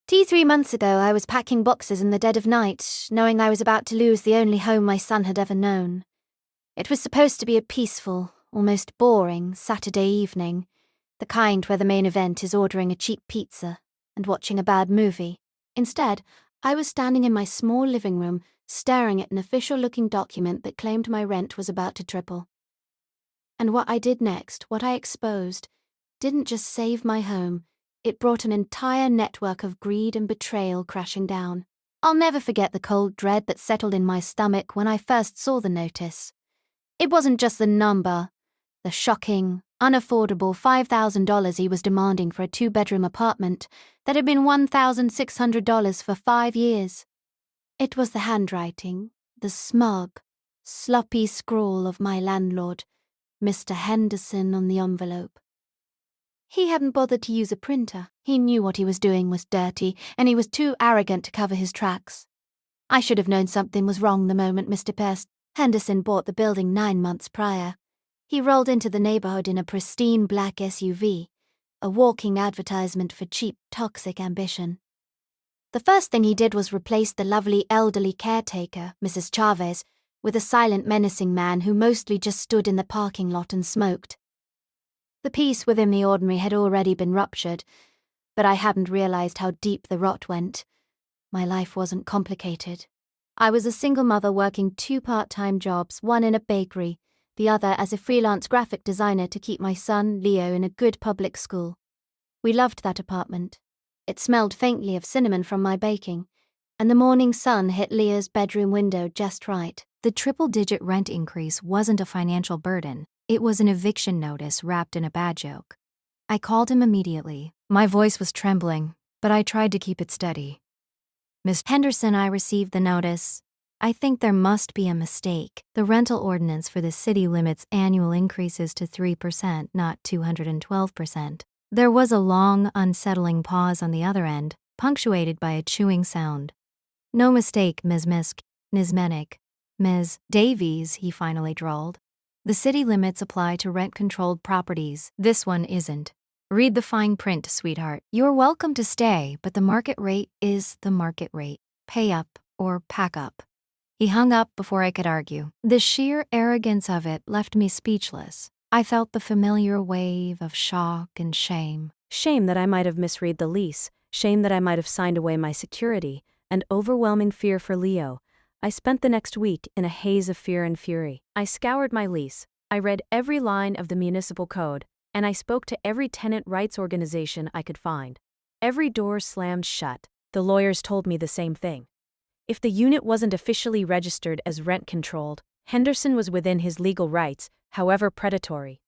3 months ago, I was packing boxes in the dead of night, knowing I was about to lose the only home my son had ever known. It was supposed to be a peaceful, almost boring Saturday evening, the kind where the main event is ordering a cheap pizza and watching a bad movie. Instead, I was standing in my small living room, staring at an official-looking document that claimed my rent was about to triple. And what I did next, what I exposed, didn't just save my home, it brought an entire network of greed and betrayal crashing down. I'll never forget the cold dread that settled in my stomach when I first saw the notice. It wasn't just the number, the shocking, unaffordable $5,000 he was demanding for a 2-bedroom apartment that had been $1,600 for 5 years. It was the handwriting, the smug, sloppy scrawl of my landlord, Mr. Henderson, on the envelope. He hadn't bothered to use a printer. He knew what he was doing was dirty, and he was too arrogant to cover his tracks. I should have known something was wrong the moment Mr. Henderson bought the building 9 months prior. He rolled into the neighborhood in a pristine black SUV, a walking advertisement for cheap, toxic ambition. The first thing he did was replace the lovely elderly caretaker, Mrs. Chavez, with a silent, menacing man who mostly just stood in the parking lot and smoked. The peace within the ordinary had already been ruptured, but I hadn't realized how deep the rot went. My life wasn't complicated. I was a single mother working 2 part-time jobs, one in a bakery, the other as a freelance graphic designer to keep my son, Leo, in a good public school. We loved that apartment. It smelled faintly of cinnamon from my baking, and the morning sun hit Leo's bedroom window just right. The triple-digit rent increase wasn't a financial burden. It was an eviction notice wrapped in a bad joke. I called him immediately. My voice was trembling, but I tried to keep it steady. "Miss Henderson, I received the notice. I think there must be a mistake. The rental ordinance for the city limits annual increases to 3%, not 212%. There was a long, unsettling pause on the other end, punctuated by a chewing sound. "No mistake, Ms. Menick. Ms. Davies," he finally drawled. "The city limits apply to rent-controlled properties. This one isn't. Read the fine print, sweetheart. You're welcome to stay, but the market rate is the market rate. Pay up or pack up." He hung up before I could argue. The sheer arrogance of it left me speechless. I felt the familiar wave of shock and shame. Shame that I might have misread the lease, shame that I might have signed away my security, and overwhelming fear for Leo. I spent the next week in a haze of fear and fury. I scoured my lease, I read every line of the municipal code, and I spoke to every tenant rights organization I could find. Every door slammed shut. The lawyers told me the same thing. If the unit wasn't officially registered as rent-controlled, Henderson was within his legal rights, however predatory.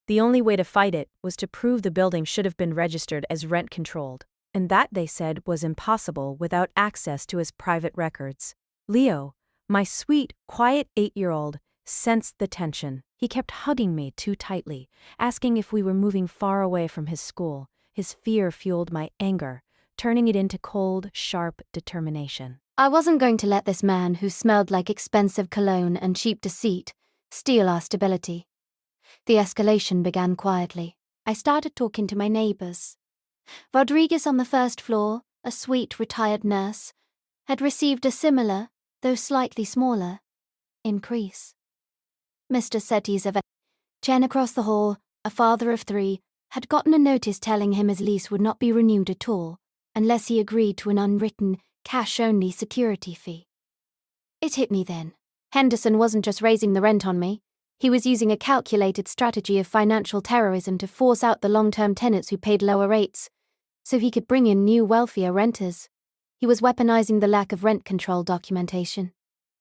The only way to fight it was to prove the building should have been registered as rent-controlled, and that, they said, was impossible without access to his private records. Leo, my sweet, quiet 8-year-old, sensed the tension. He kept hugging me too tightly, asking if we were moving far away from his school. His fear fueled my anger, turning it into cold, sharp determination. I wasn't going to let this man who smelled like expensive cologne and cheap deceit steal our stability. The escalation began quietly. I started talking to my neighbors. Rodriguez on the first floor, a sweet retired nurse, had received a similar, though slightly smaller, increase. Mr. Setti's Chen across the hall, a father of 3, had gotten a notice telling him his lease would not be renewed at all unless he agreed to an unwritten, cash-only security fee. It hit me then. Henderson wasn't just raising the rent on me. He was using a calculated strategy of financial terrorism to force out the long-term tenants who paid lower rates, so he could bring in new, wealthier renters. He was weaponizing the lack of rent control documentation.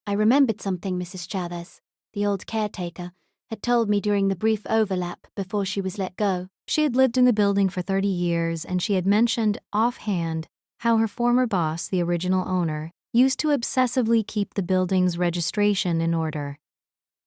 I remembered something Mrs. Chavez, the old caretaker, had told me during the brief overlap before she was let go. She had lived in the building for 30 years, and she had mentioned offhand how her former boss, the original owner, used to obsessively keep the building's registration in order.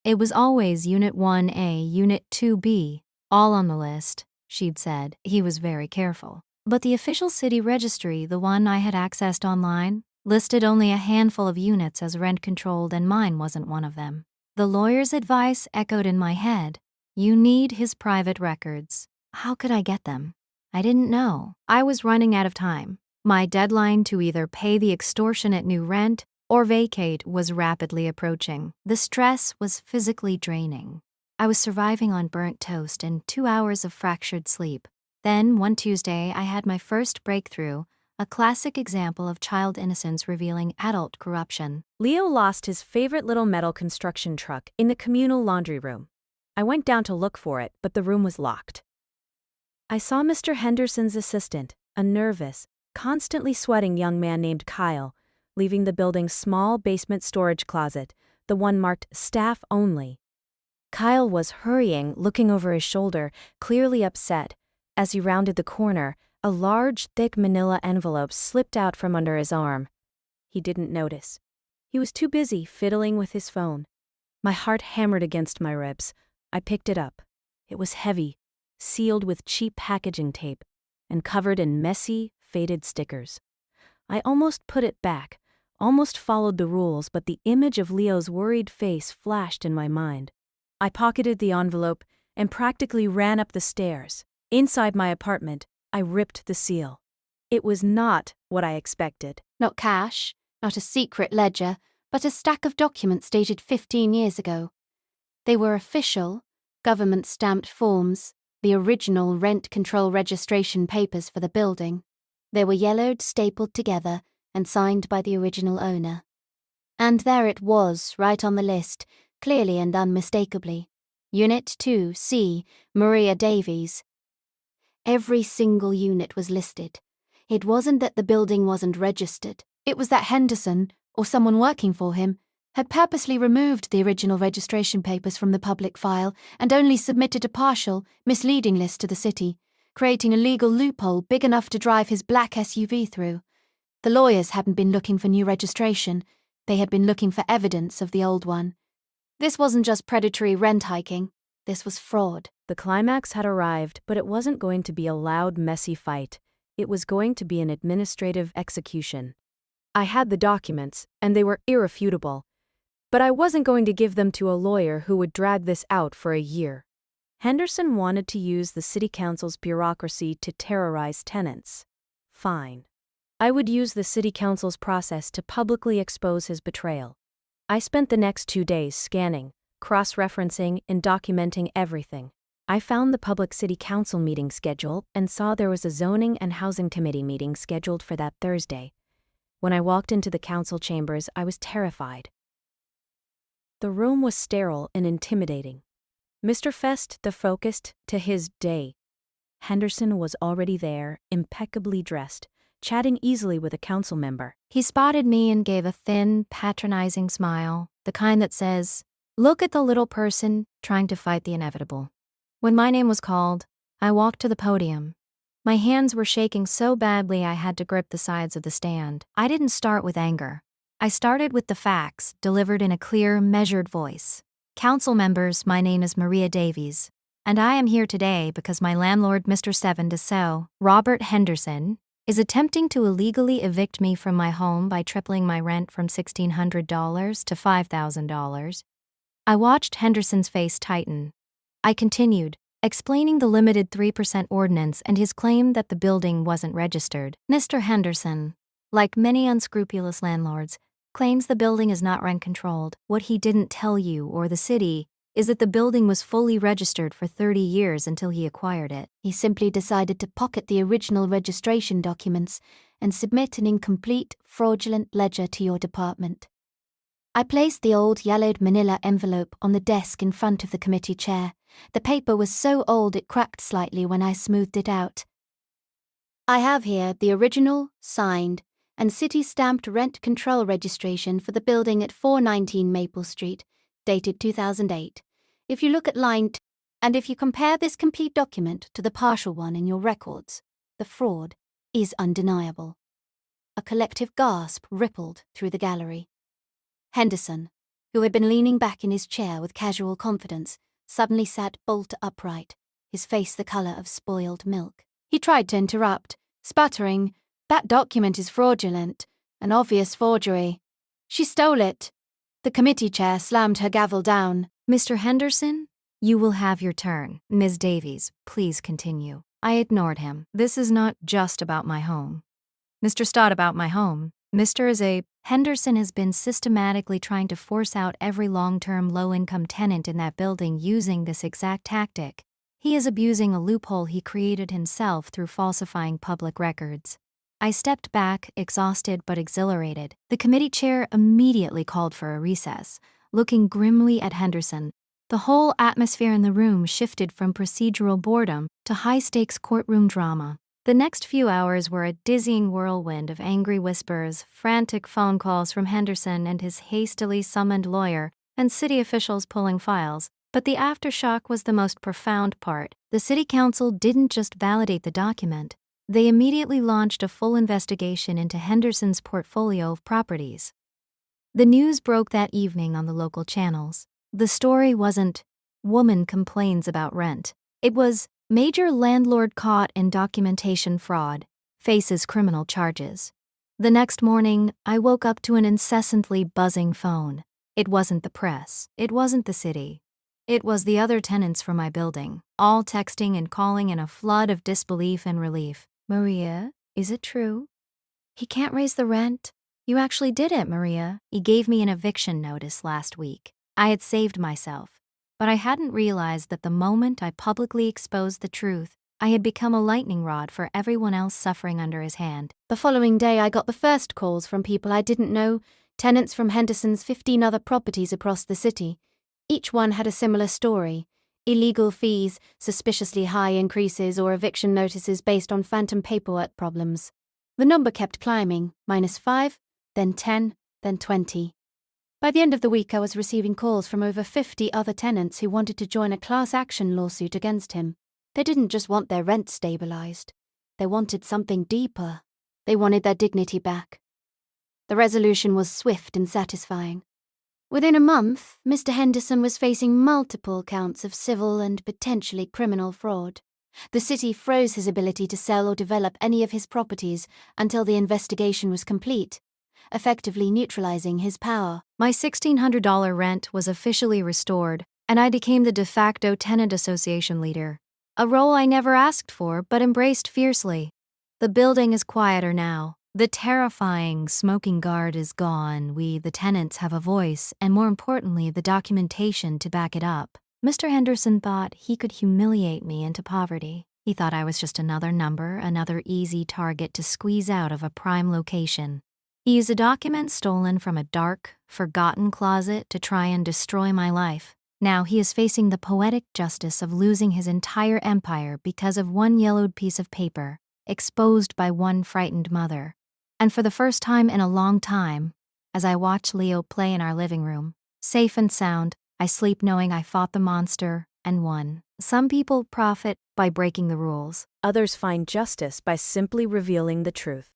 It was always Unit 1A, Unit 2B, all on the list, she'd said. He was very careful. But the official city registry, the one I had accessed online, listed only a handful of units as rent-controlled, and mine wasn't one of them. The lawyer's advice echoed in my head. You need his private records. How could I get them? I didn't know. I was running out of time. My deadline to either pay the extortionate new rent or vacate was rapidly approaching. The stress was physically draining. I was surviving on burnt toast and 2 hours of fractured sleep. Then, one Tuesday, I had my first breakthrough, a classic example of child innocence revealing adult corruption. Leo lost his favorite little metal construction truck in the communal laundry room. I went down to look for it, but the room was locked. I saw Mr. Henderson's assistant, a nervous, constantly sweating young man named Kyle, leaving the building's small basement storage closet, the one marked staff only. Kyle was hurrying, looking over his shoulder, clearly upset. As he rounded the corner, a large, thick manila envelope slipped out from under his arm. He didn't notice. He was too busy fiddling with his phone. My heart hammered against my ribs. I picked it up. It was heavy, sealed with cheap packaging tape, and covered in messy, faded stickers. I almost put it back, almost followed the rules, but the image of Leo's worried face flashed in my mind. I pocketed the envelope and practically ran up the stairs. Inside my apartment, I ripped the seal. It was not what I expected. Not cash, not a secret ledger, but a stack of documents dated 15 years ago. They were official, government-stamped forms, the original rent control registration papers for the building. They were yellowed, stapled together, and signed by the original owner. And there it was, right on the list, clearly and unmistakably. Unit 2C, Maria Davies. Every single unit was listed. It wasn't that the building wasn't registered. It was that Henderson, or someone working for him, had purposely removed the original registration papers from the public file and only submitted a partial, misleading list to the city, creating a legal loophole big enough to drive his black SUV through. The lawyers hadn't been looking for new registration. They had been looking for evidence of the old one. This wasn't just predatory rent hiking. This was fraud. The climax had arrived, but it wasn't going to be a loud, messy fight. It was going to be an administrative execution. I had the documents, and they were irrefutable. But I wasn't going to give them to a lawyer who would drag this out for a year. Henderson wanted to use the city council's bureaucracy to terrorize tenants. Fine. I would use the city council's process to publicly expose his betrayal. I spent the next 2 days scanning, cross-referencing, and documenting everything. I found the public city council meeting schedule and saw there was a zoning and housing committee meeting scheduled for that Thursday. When I walked into the council chambers, I was terrified. The room was sterile and intimidating. Mr. Fest, the focused, to his day. Henderson was already there, impeccably dressed, chatting easily with a council member. He spotted me and gave a thin, patronizing smile, the kind that says, "Look at the little person trying to fight the inevitable." When my name was called, I walked to the podium. My hands were shaking so badly I had to grip the sides of the stand. I didn't start with anger. I started with the facts, delivered in a clear, measured voice. Council members, my name is Maria Davies, and I am here today because my landlord, Mr. Seven DeSo, Robert Henderson, is attempting to illegally evict me from my home by tripling my rent from $1,600 to $5,000. I watched Henderson's face tighten. I continued, explaining the limited 3% ordinance and his claim that the building wasn't registered. Mr. Henderson, like many unscrupulous landlords, claims the building is not rent-controlled. What he didn't tell you or the city is that the building was fully registered for 30 years until he acquired it. He simply decided to pocket the original registration documents and submit an incomplete, fraudulent ledger to your department. I placed the old yellowed manila envelope on the desk in front of the committee chair. The paper was so old it cracked slightly when I smoothed it out. I have here the original, signed, and city-stamped rent control registration for the building at 419 Maple Street, dated 2008. If you look at line 2, and if you compare this complete document to the partial one in your records, the fraud is undeniable. A collective gasp rippled through the gallery. Henderson, who had been leaning back in his chair with casual confidence, suddenly sat bolt upright, his face the color of spoiled milk. He tried to interrupt, sputtering, "That document is fraudulent, an obvious forgery. She stole it." The committee chair slammed her gavel down. Mr. Henderson, you will have your turn. Ms. Davies, please continue. I ignored him. This is not just about my home. Mr. Stott about my home. Mr. is a Henderson has been systematically trying to force out every long-term low-income tenant in that building using this exact tactic. He is abusing a loophole he created himself through falsifying public records. I stepped back, exhausted but exhilarated. The committee chair immediately called for a recess, looking grimly at Henderson. The whole atmosphere in the room shifted from procedural boredom to high-stakes courtroom drama. The next few hours were a dizzying whirlwind of angry whispers, frantic phone calls from Henderson and his hastily summoned lawyer, and city officials pulling files. But the aftershock was the most profound part. The city council didn't just validate the document. They immediately launched a full investigation into Henderson's portfolio of properties. The news broke that evening on the local channels. The story wasn't, "Woman complains about rent." It was, "Major landlord caught in documentation fraud, faces criminal charges." The next morning, I woke up to an incessantly buzzing phone. It wasn't the press. It wasn't the city. It was the other tenants from my building, all texting and calling in a flood of disbelief and relief. "Maria, is it true? He can't raise the rent? You actually did it, Maria." He gave me an eviction notice last week. I had saved myself, but I hadn't realized that the moment I publicly exposed the truth, I had become a lightning rod for everyone else suffering under his hand. The following day, I got the first calls from people I didn't know, tenants from Henderson's 15 other properties across the city. Each one had a similar story: illegal fees, suspiciously high increases, or eviction notices based on phantom paperwork problems. The number kept climbing, -5, then 10, then 20. By the end of the week, I was receiving calls from over 50 other tenants who wanted to join a class action lawsuit against him. They didn't just want their rent stabilized. They wanted something deeper. They wanted their dignity back. The resolution was swift and satisfying. Within a month, Mr. Henderson was facing multiple counts of civil and potentially criminal fraud. The city froze his ability to sell or develop any of his properties until the investigation was complete, effectively neutralizing his power. My $1,600 rent was officially restored, and I became the de facto tenant association leader, a role I never asked for but embraced fiercely. The building is quieter now. The terrifying smoking guard is gone. We, the tenants, have a voice, and more importantly, the documentation to back it up. Mr. Henderson thought he could humiliate me into poverty. He thought I was just another number, another easy target to squeeze out of a prime location. He used a document stolen from a dark, forgotten closet to try and destroy my life. Now he is facing the poetic justice of losing his entire empire because of one yellowed piece of paper, exposed by one frightened mother. And for the first time in a long time, as I watch Leo play in our living room, safe and sound, I sleep knowing I fought the monster and won. Some people profit by breaking the rules. Others find justice by simply revealing the truth.